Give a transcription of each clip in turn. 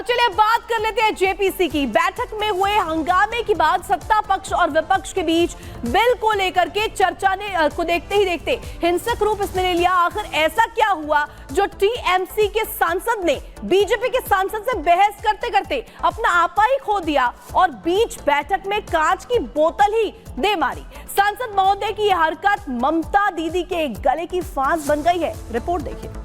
और चलिए बात कर लेते हैं जेपीसी की। बैठक में हुए हंगामे के बाद सत्ता पक्ष और विपक्ष के बीच बिल को लेकर के चर्चा ने को देखते ही देखते हिंसक रूप इसने ले लिया। आखिर ऐसा क्या हुआ जो टीएमसी के सांसद ने बीजेपी के सांसद से बहस करते करते अपना आपा ही खो दिया और बीच बैठक में कांच की बोतल ही दे मारी। सांसद महोदय की यह हरकत ममता दीदी के गले की फांस बन गई है। रिपोर्ट देखिए।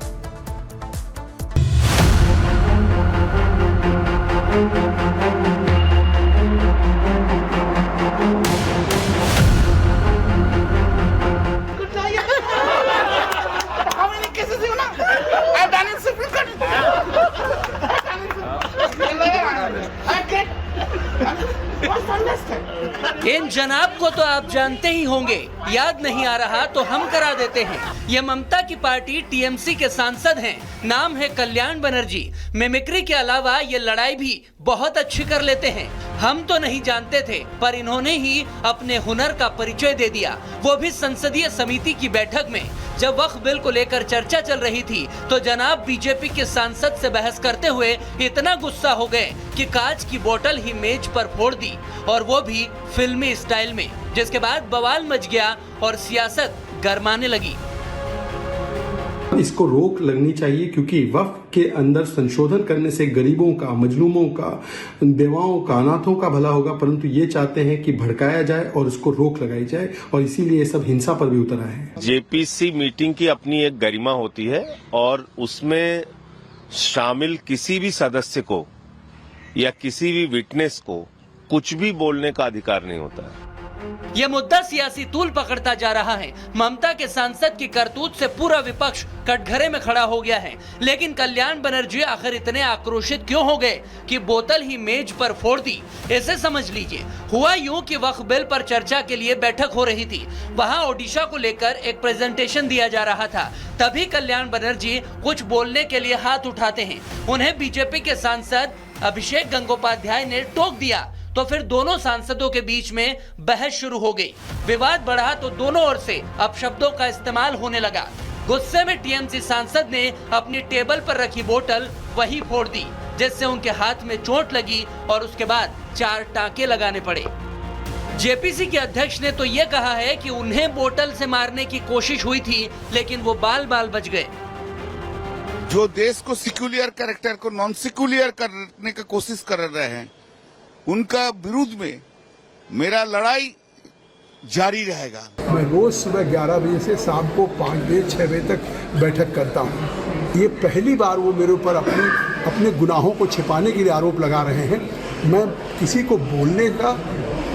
इन जनाब को तो आप जानते ही होंगे, याद नहीं आ रहा तो हम करा देते हैं। ये ममता की पार्टी टीएमसी के सांसद हैं, नाम है कल्याण बनर्जी। मिमिक्री के अलावा ये लड़ाई भी बहुत अच्छी कर लेते हैं। हम तो नहीं जानते थे, पर इन्होंने ही अपने हुनर का परिचय दे दिया, वो भी संसदीय समिति की बैठक में। जब वक्फ बिल को लेकर चर्चा चल रही थी तो जनाब बीजेपी के सांसद से बहस करते हुए इतना गुस्सा हो गए कि कांच की बोतल ही मेज पर फोड़ दी, और वो भी फिल्मी स्टाइल में, जिसके बाद बवाल मच गया और सियासत गरमाने लगी। इसको रोक लगनी चाहिए, क्योंकि वक्फ के अंदर संशोधन करने से गरीबों का, मजलूमों का, बेवाओं का, अनाथों का भला होगा, परंतु ये चाहते हैं कि भड़काया जाए और इसको रोक लगाई जाए, और इसीलिए ये सब हिंसा पर भी उतर आए हैं। जेपीसी मीटिंग की अपनी एक गरिमा होती है और उसमें शामिल किसी भी सदस्य को या किसी भी विटनेस को कुछ भी बोलने का अधिकार नहीं होता है। ये मुद्दा सियासी तूल पकड़ता जा रहा है। ममता के सांसद की करतूत से पूरा विपक्ष कटघरे में खड़ा हो गया है, लेकिन कल्याण बनर्जी आखिर इतने आक्रोशित क्यों हो गए कि बोतल ही मेज पर फोड़ दी? इसे समझ लीजिए। हुआ यूं कि वक्फ बिल पर चर्चा के लिए बैठक हो रही थी, वहां ओडिशा को लेकर एक प्रेजेंटेशन दिया जा रहा था। तभी कल्याण बनर्जी कुछ बोलने के लिए हाथ उठाते हैं। उन्हें बीजेपी के सांसद अभिषेक गंगोपाध्याय ने टोक दिया, तो फिर दोनों सांसदों के बीच में बहस शुरू हो गई। विवाद बढ़ा तो दोनों ओर से अपशब्दों का इस्तेमाल होने लगा। गुस्से में टीएमसी सांसद ने अपनी टेबल पर रखी बोतल वही फोड़ दी, जिससे उनके हाथ में चोट लगी और उसके बाद 4 टांके लगाने पड़े। जेपीसी के अध्यक्ष ने तो ये कहा है कि उन्हें बोतल से मारने की कोशिश हुई थी, लेकिन वो बाल बाल बच गए। जो देश को सेक्युलर कैरेक्टर को नॉन सेक्युलर करने की कोशिश कर रहे हैं, उनका विरुद्ध में मेरा लड़ाई जारी रहेगा। मैं रोज सुबह 11 बजे से शाम को 5 बजे 6 बजे तक बैठक करता हूँ। ये पहली बार वो मेरे ऊपर अपने गुनाहों को छिपाने के लिए आरोप लगा रहे हैं। मैं किसी को बोलने का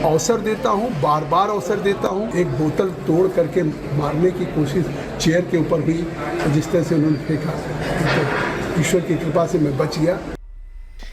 अवसर देता हूँ, बार बार अवसर देता हूँ। एक बोतल तोड़ करके मारने की कोशिश चेयर के ऊपर हुई, जिस तरह से उन्होंने फेंका, तो ईश्वर की कृपा से मैं बच गया।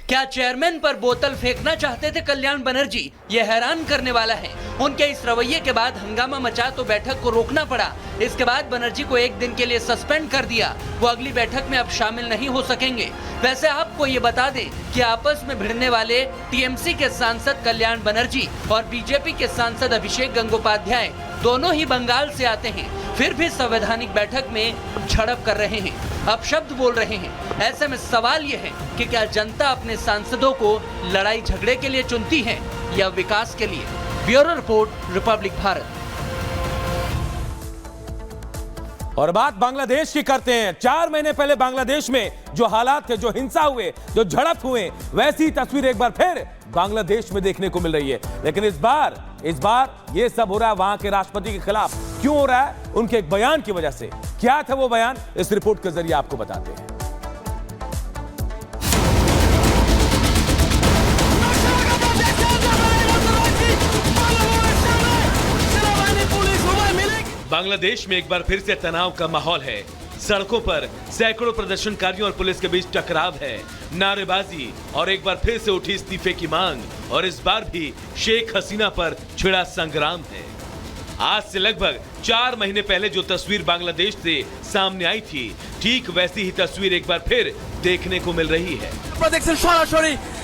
क्या चेयरमैन पर बोतल फेंकना चाहते थे कल्याण बनर्जी? ये हैरान करने वाला है। उनके इस रवैये के बाद हंगामा मचा तो बैठक को रोकना पड़ा। इसके बाद बनर्जी को 1 दिन के लिए सस्पेंड कर दिया। वो अगली बैठक में अब शामिल नहीं हो सकेंगे। वैसे आपको ये बता दें कि आपस में भिड़ने वाले टीएमसी के सांसद कल्याण बनर्जी और बीजेपी के सांसद अभिषेक गंगोपाध्याय दोनों ही बंगाल से आते हैं, फिर भी संवैधानिक बैठक में झड़प कर रहे हैं, अपशब्द बोल रहे हैं। ऐसे में सवाल ये है कि क्या जनता अपने सांसदों को लड़ाई झगड़े के लिए चुनती है या विकास के लिए? Bureau report, Republic Bharat. और बात बांग्लादेश की करते हैं। 4 महीने पहले बांग्लादेश में जो हालात थे, जो हिंसा हुए, जो झड़प हुए, वैसी तस्वीर एक बार फिर बांग्लादेश में देखने को मिल रही है। लेकिन इस बार ये सब हो रहा है वहां के राष्ट्रपति के खिलाफ। क्यों हो रहा है? उनके एक बयान की वजह से। क्या था वो बयान, इस रिपोर्ट के जरिए आपको बताते हैं। बांग्लादेश में एक बार फिर से तनाव का माहौल है। सड़कों पर सैकड़ों प्रदर्शनकारियों और पुलिस के बीच टकराव है, नारेबाजी और एक बार फिर से उठी इस्तीफे की मांग। और इस बार भी शेख हसीना पर छिड़ा संग्राम है। आज से लगभग 4 महीने पहले जो तस्वीर बांग्लादेश से सामने आई थी, ठीक वैसी ही तस्वीर एक बार फिर देखने को मिल रही है।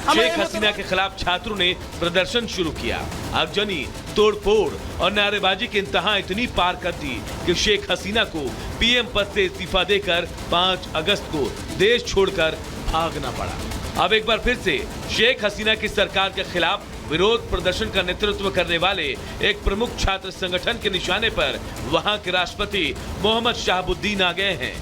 शेख हसीना के खिलाफ छात्रों ने प्रदर्शन शुरू किया। आगजनी, तोड़फोड़ और नारेबाजी की इंतहा इतनी पार कर दी कि शेख हसीना को पीएम पद से इस्तीफा देकर 5 अगस्त को देश छोड़कर भागना पड़ा। अब एक बार फिर से शेख हसीना की सरकार के खिलाफ विरोध प्रदर्शन का नेतृत्व करने वाले एक प्रमुख छात्र संगठन के निशाने पर वहां के राष्ट्रपति मोहम्मद शहाबुद्दीन आ गए हैं।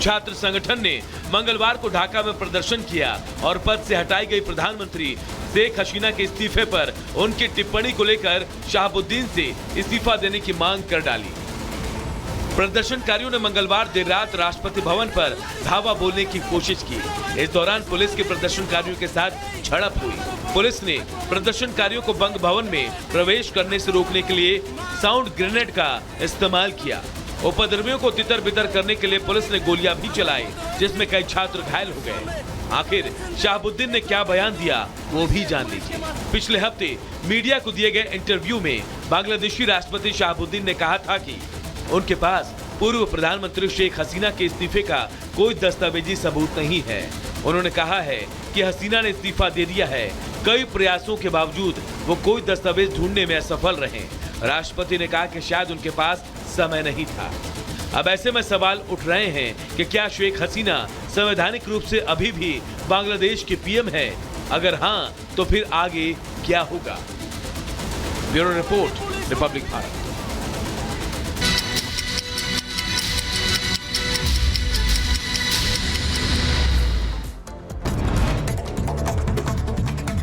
छात्र संगठन ने मंगलवार को ढाका में प्रदर्शन किया और पद से हटाई गई प्रधानमंत्री शेख हसीना के इस्तीफे पर उनकी टिप्पणी को लेकर शहाबुद्दीन से इस्तीफा देने की मांग कर डाली। प्रदर्शनकारियों ने मंगलवार देर रात राष्ट्रपति भवन पर धावा बोलने की कोशिश की। इस दौरान पुलिस के प्रदर्शनकारियों के साथ झड़प हुई। पुलिस ने प्रदर्शनकारियों को बंग भवन में प्रवेश करने से रोकने के लिए साउंड ग्रेनेड का इस्तेमाल किया। उपद्रवियों को तितर बितर करने के लिए पुलिस ने गोलियां भी चलाई, जिसमें कई छात्र घायल हो गए। आखिर शहाबुद्दीन ने क्या बयान दिया वो भी जान लीजिए। पिछले हफ्ते मीडिया को दिए गए इंटरव्यू में बांग्लादेशी राष्ट्रपति शहाबुद्दीन ने कहा था कि उनके पास पूर्व प्रधानमंत्री शेख हसीना के इस्तीफे का कोई दस्तावेजी सबूत नहीं है। उन्होंने कहा है कि हसीना ने इस्तीफा दे दिया है। कई प्रयासों के बावजूद वो कोई दस्तावेज ढूंढने में असफल रहे। राष्ट्रपति ने कहा कि शायद उनके पास समय नहीं था। अब ऐसे में सवाल उठ रहे हैं कि क्या शेख हसीना संवैधानिक रूप से अभी भी बांग्लादेश की पीएम है? अगर हाँ, तो फिर आगे क्या होगा? Bureau report, Republic Bharat.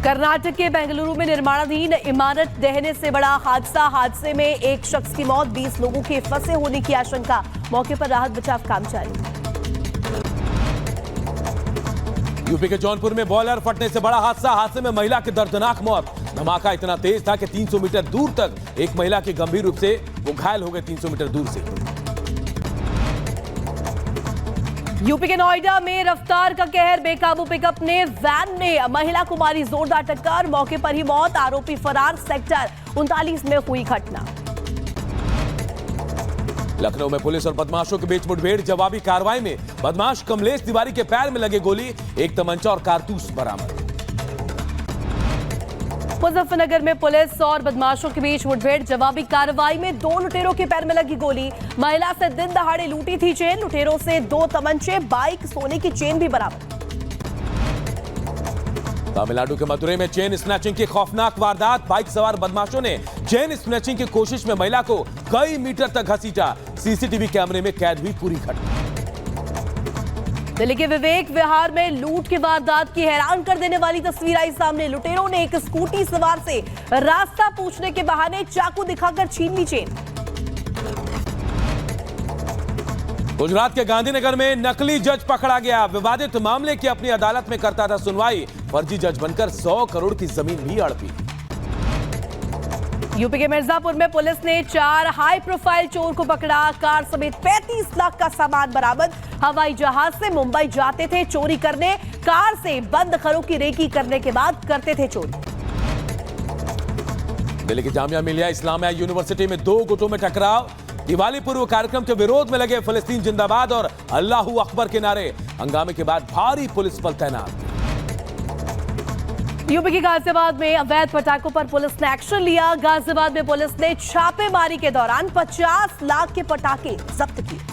Karnataka के बेंगलुरु में निर्माणाधीन इमारत ढहने से बड़ा हादसे में एक शख्स की मौत, 20 लोगों के फंसे होने की आशंका। मौके पर राहत बचाव काम जारी। यूपी के जौनपुर में बॉयलर फटने से बड़ा हादसे में महिला की दर्दनाक मौत। धमाका इतना तेज था कि 300 मीटर दूर तक एक महिला की गंभीर रूप से वो घायल हो गए। 300 मीटर दूर से। यूपी के नोएडा में रफ्तार का कहर, बेकाबू पिकअप ने वैन ने महिला को मारी जोरदार टक्कर, मौके पर ही मौत, आरोपी फरार। सेक्टर 39 में हुई घटना। लखनऊ में पुलिस और बदमाशों के बीच मुठभेड़, जवाबी कार्रवाई में बदमाश कमलेश तिवारी के पैर में लगे गोली, एक तमंचा और कारतूस बरामद। मुजफ्फरनगर में पुलिस और बदमाशों के बीच मुठभेड़, जवाबी कार्रवाई में 2 लुटेरों के पैर में लगी गोली। महिला से दिन दहाड़े लूटी थी चेन, लुटेरों से 2 तमंचे, बाइक, सोने की चेन भी बरामद। तमिलनाडु के मदुरई में चेन स्नैचिंग की खौफनाक वारदात, बाइक सवार बदमाशों ने चेन स्नैचिंग की कोशिश में महिला को कई मीटर तक घसीटा, सीसीटीवी कैमरे में कैद हुई पूरी घटना। दिल्ली के विवेक विहार में लूट की वारदात की हैरान कर देने वाली तस्वीर आई सामने। लुटेरों ने एक स्कूटी सवार से रास्ता पूछने के बहाने चाकू दिखाकर छीन ली चेन। गुजरात के गांधीनगर में नकली जज पकड़ा गया। विवादित मामले की अपनी अदालत में करता था सुनवाई, फर्जी जज बनकर 100 करोड़ की जमीन भी हड़पी। यूपी के मिर्जापुर में पुलिस ने 4 हाई प्रोफाइल चोर को पकड़ा, कार समेत 35 लाख का सामान बरामद। हवाई जहाज से मुंबई जाते थे चोरी करने, कार से बंद घरों की रेकी करने के बाद करते थे चोरी। दिल्ली की जामिया मिलिया इस्लामिया यूनिवर्सिटी में 2 गुटों में टकराव, दिवाली पूर्व कार्यक्रम के विरोध में लगे फिलिस्तीन जिंदाबाद और अल्लाहू अकबर के नारे, हंगामे के बाद भारी पुलिस बल तैनात। यूपी के गाजियाबाद में अवैध पटाखों पर पुलिस ने एक्शन लिया। गाजियाबाद में पुलिस ने छापेमारी के दौरान 50 लाख के पटाखे जब्त किए।